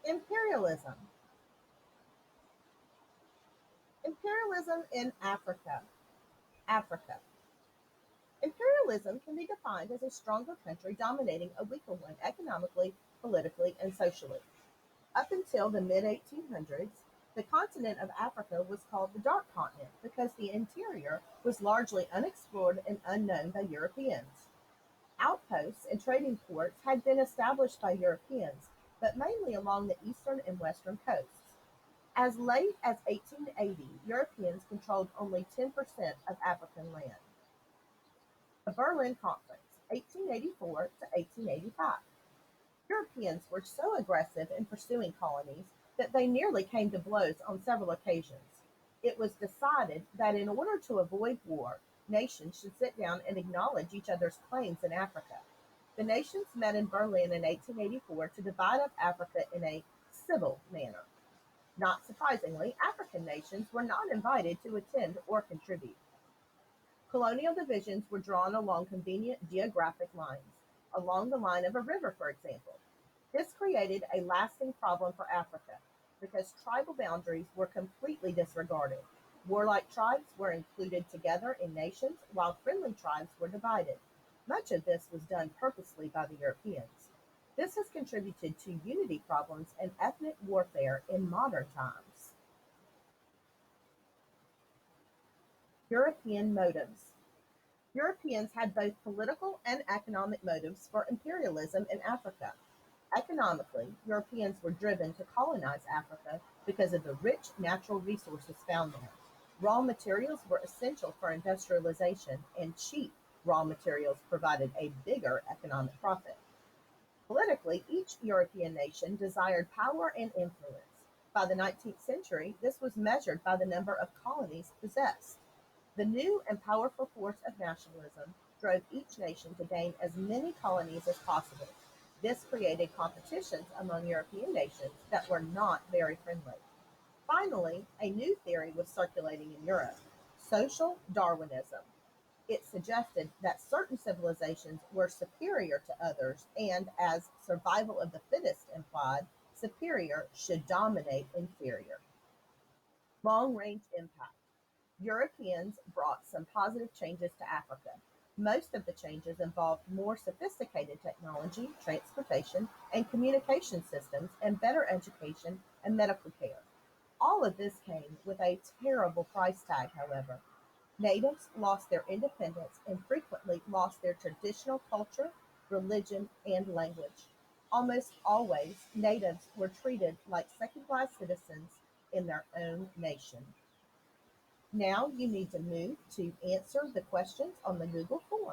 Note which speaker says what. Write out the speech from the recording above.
Speaker 1: Imperialism. Imperialism in Africa. Africa. Imperialism can be defined as a stronger country dominating a weaker one economically, politically, and socially. Up until the mid 1800s, the continent of Africa was called the Dark Continent because the interior was largely unexplored and unknown by Europeans. Outposts and trading ports had been established by Europeans, but mainly along the eastern and western coasts. As late as 1880, Europeans controlled only 10% of African land. The Berlin Conference, 1884 to 1885. Europeans were so aggressive in pursuing colonies that they nearly came to blows on several occasions. It was decided that in order to avoid war, nations should sit down and acknowledge each other's claims in Africa. The nations met in Berlin in 1884 to divide up Africa in a civil manner. Not surprisingly, African nations were not invited to attend or contribute. Colonial divisions were drawn along convenient geographic lines, along the line of a river, for example. This created a lasting problem for Africa because tribal boundaries were completely disregarded. Warlike tribes were included together in nations, while friendly tribes were divided. Much of this was done purposely by the Europeans. This has contributed to unity problems and ethnic warfare in modern times. European motives. Europeans had both political and economic motives for imperialism in Africa. Economically, Europeans were driven to colonize Africa because of the rich natural resources found there. Raw materials were essential for industrialization, and cheap raw materials provided a bigger economic profit. Politically, each European nation desired power and influence. By the 19th century, this was measured by the number of colonies possessed. The new and powerful force of nationalism drove each nation to gain as many colonies as possible. This created competitions among European nations that were not very friendly. Finally, a new theory was circulating in Europe: social Darwinism. It suggested that certain civilizations were superior to others, and as survival of the fittest implied, superior should dominate inferior. Long range impact. Europeans brought some positive changes to Africa. Most of the changes involved more sophisticated technology, transportation, and communication systems, and better education and medical care. All of this came with a terrible price tag, however. Natives lost their independence and frequently lost their traditional culture, religion, and language. Almost always, natives were treated like second class citizens in their own nation. Now you need to move to answer the questions on the Google form.